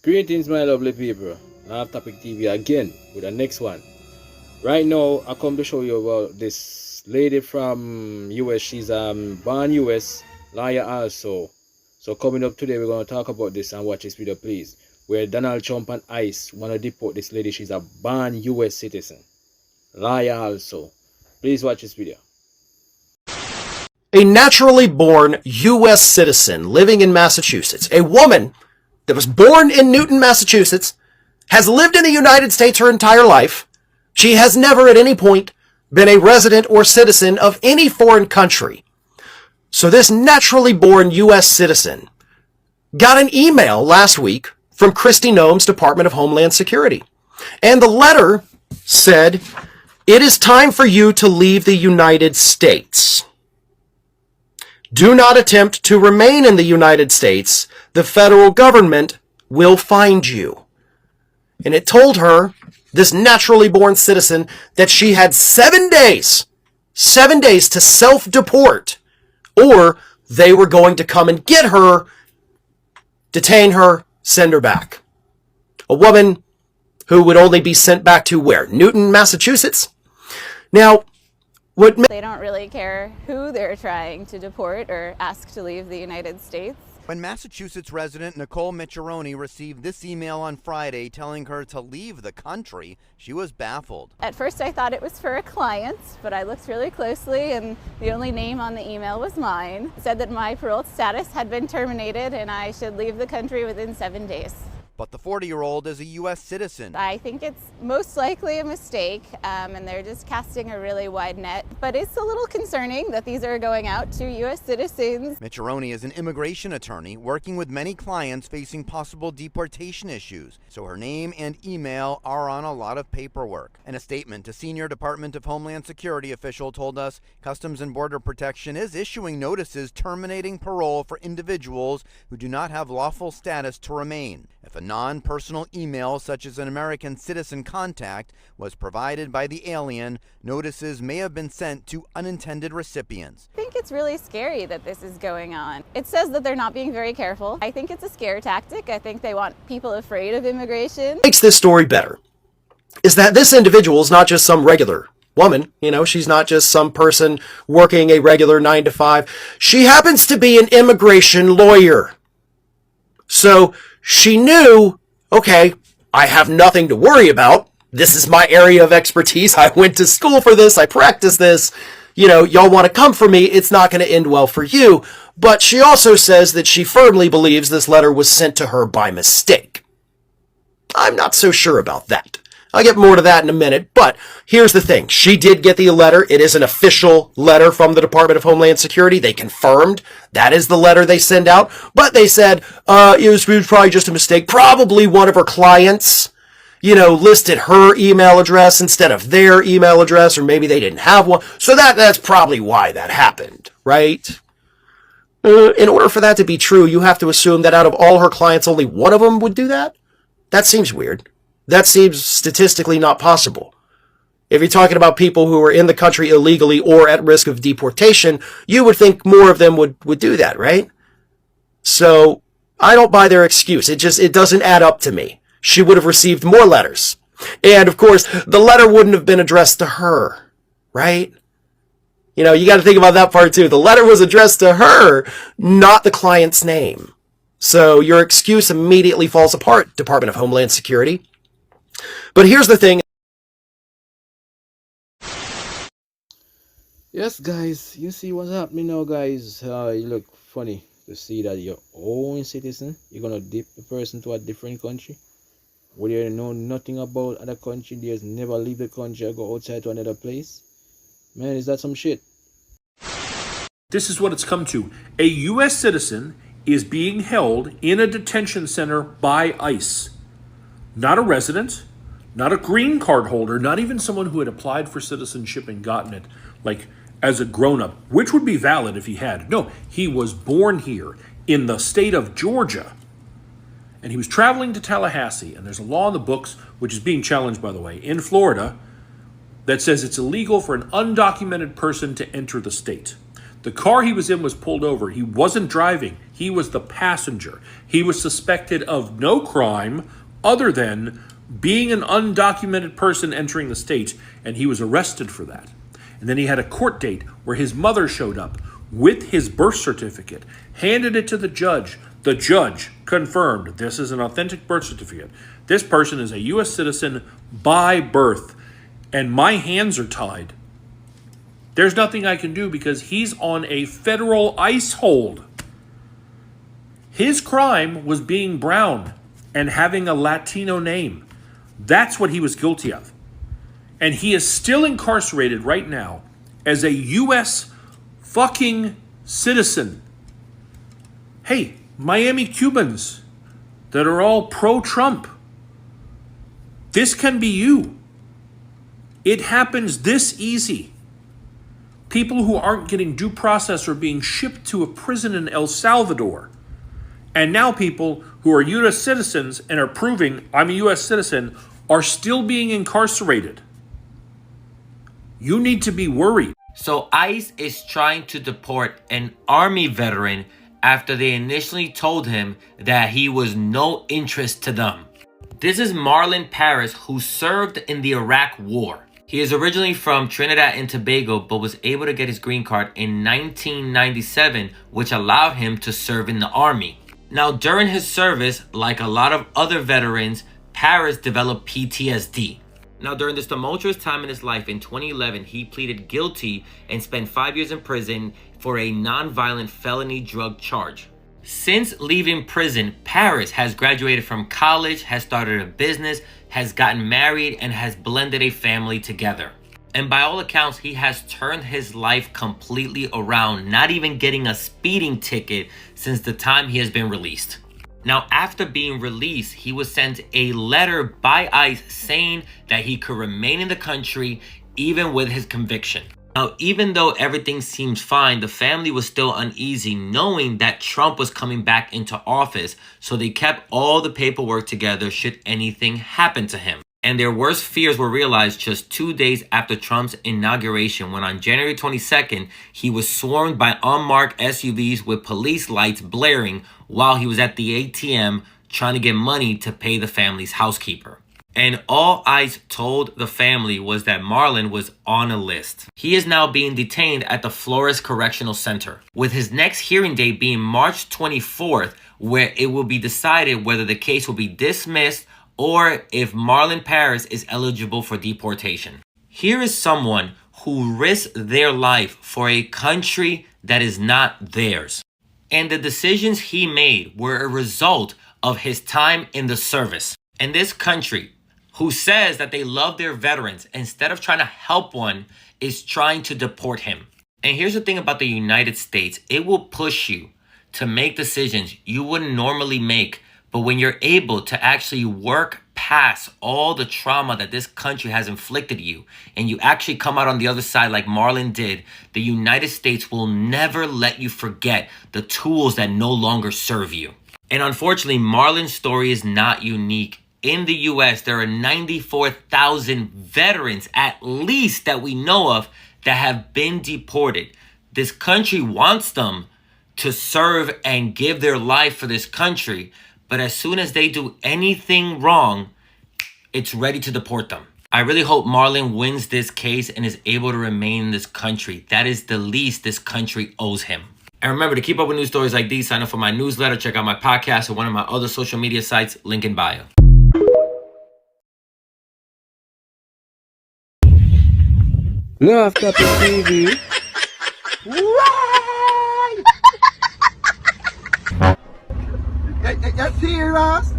Greetings, my lovely people. Live Topic TV again with the next one. Right now, I come to show you about this lady from US. She's born US, lawyer also. So coming up today, we're going to talk about this and watch this video, please. Where Donald Trump and ICE want to deport this lady. She's a born US citizen, lawyer also. Please watch this video. A naturally born U.S. citizen living in Massachusetts, a woman that was born in Newton, Massachusetts, has lived in the United States her entire life. She has never at any point been a resident or citizen of any foreign country. So this naturally born U.S. citizen got an email last week from Kristi Noem's Department of Homeland Security. And the letter said, "It is time for you to leave the United States. Do not attempt to remain in the United States. The federal government will find you." And it told her, this naturally born citizen, that she had 7 days to self-deport, or they were going to come and get her, detain her, send her back. A woman who would only be sent back to where? Newton, Massachusetts? Now, They don't really care who they're trying to deport or ask to leave the United States. When Massachusetts resident Nicole Micciarone received this email on Friday telling her to leave the country, she was baffled. At first I thought it was for a client, but I looked really closely and the only name on the email was mine. It said that my parole status had been terminated and I should leave the country within 7 days. But the 40-year-old is a U.S. citizen. I think it's most likely a mistake, and they're just casting a really wide net. But it's a little concerning that these are going out to U.S. citizens. Micciarone is an immigration attorney working with many clients facing possible deportation issues, so her name and email are on a lot of paperwork. In a statement, a senior Department of Homeland Security official told us Customs and Border Protection is issuing notices terminating parole for individuals who do not have lawful status to remain. If a non-personal email such as an American citizen contact was provided by the alien, notices may have been sent to unintended recipients. I think it's really scary that this is going on. It says that they're not being very careful. I think it's a scare tactic. I think they want people afraid of immigration. makes this story better is that this individual is not just some regular woman. She's not just some person working a regular 9 to 5. She happens to be an immigration lawyer. So she knew, okay, I have nothing to worry about. This is my area of expertise. I went to school for this. I practice this. Y'all want to come for me. It's not going to end well for you. But she also says that she firmly believes this letter was sent to her by mistake. I'm not so sure about that. I'll get more to that in a minute, but here's the thing. She did get the letter. It is an official letter from the Department of Homeland Security. They confirmed that is the letter they send out, but they said it was probably just a mistake. Probably one of her clients, listed her email address instead of their email address, or maybe they didn't have one. So that's probably why that happened, right? In order for that to be true, you have to assume that out of all her clients, only one of them would do that? That seems weird. That seems statistically not possible. If you're talking about people who are in the country illegally or at risk of deportation, you would think more of them would do that, right? So I don't buy their excuse. It doesn't add up to me. She would have received more letters. And of course, the letter wouldn't have been addressed to her, right? You got to think about that part too. The letter was addressed to her, not the client's name. So your excuse immediately falls apart, Department of Homeland Security. But here's the thing. Yes, guys, you see what's happening now, guys. You look funny to see that your own citizen, you're gonna dip the person to a different country where you know nothing about other country. There's never leave the country or go outside to another place. Man, is that some shit? This is what it's come to. A U.S. citizen is being held in a detention center by ICE. Not a resident, not a green card holder, not even someone who had applied for citizenship and gotten it, like as a grown-up, which would be valid if he had. No, he was born here in the state of Georgia, and he was traveling to Tallahassee, and there's a law in the books, which is being challenged, by the way, in Florida, that says it's illegal for an undocumented person to enter the state. The car he was in was pulled over. He wasn't driving. He was the passenger. He was suspected of no crime other than being an undocumented person entering the States, and he was arrested for that. And then he had a court date where his mother showed up with his birth certificate, handed it to the judge. The judge confirmed this is an authentic birth certificate. This person is a U.S. citizen by birth, and my hands are tied. There's nothing I can do because he's on a federal ICE hold. His crime was being brown and having a Latino name. That's what he was guilty of. And he is still incarcerated right now as a U.S. fucking citizen. Hey, Miami Cubans that are all pro-Trump. This can be you. It happens this easy. People who aren't getting due process are being shipped to a prison in El Salvador. And now people who are U.S. citizens and are proving I'm a U.S. citizen are still being incarcerated. You need to be worried. So ICE is trying to deport an Army veteran after they initially told him that he was no interest to them. This is Marlon Paris, who served in the Iraq War. He is originally from Trinidad and Tobago, but was able to get his green card in 1997, which allowed him to serve in the Army. Now, during his service, like a lot of other veterans, Paris developed PTSD. Now, during this tumultuous time in his life in 2011, he pleaded guilty and spent 5 years in prison for a non-violent felony drug charge. Since leaving prison, Paris has graduated from college, has started a business, has gotten married, and has blended a family together. And by all accounts, he has turned his life completely around, not even getting a speeding ticket since the time he has been released. Now, after being released, he was sent a letter by ICE saying that he could remain in the country even with his conviction. Now, even though everything seems fine, the family was still uneasy knowing that Trump was coming back into office, so they kept all the paperwork together should anything happen to him. And their worst fears were realized just 2 days after Trump's inauguration, when on January 22nd, he was swarmed by unmarked SUVs with police lights blaring while he was at the ATM trying to get money to pay the family's housekeeper. And all ICE told the family was that Marlon was on a list. He is now being detained at the Flores Correctional Center, with his next hearing date being March 24th, where it will be decided whether the case will be dismissed or if Marlon Paris is eligible for deportation. Here is someone who risked their life for a country that is not theirs. And the decisions he made were a result of his time in the service. And this country, who says that they love their veterans, instead of trying to help one, is trying to deport him. And here's the thing about the United States. It will push you to make decisions you wouldn't normally make. But when you're able to actually work past all the trauma that this country has inflicted you, and you actually come out on the other side like Marlon did, the United States will never let you forget the tools that no longer serve you. And unfortunately, Marlon's story is not unique. In the U.S., there are 94,000 veterans, at least that we know of, that have been deported. This country wants them to serve and give their life for this country. But as soon as they do anything wrong, it's ready to deport them. I really hope Marlon wins this case and is able to remain in this country. That is the least this country owes him. And remember, to keep up with news stories like these, sign up for my newsletter, check out my podcast, or one of my other social media sites, link in bio. Love Topic TV. You serious?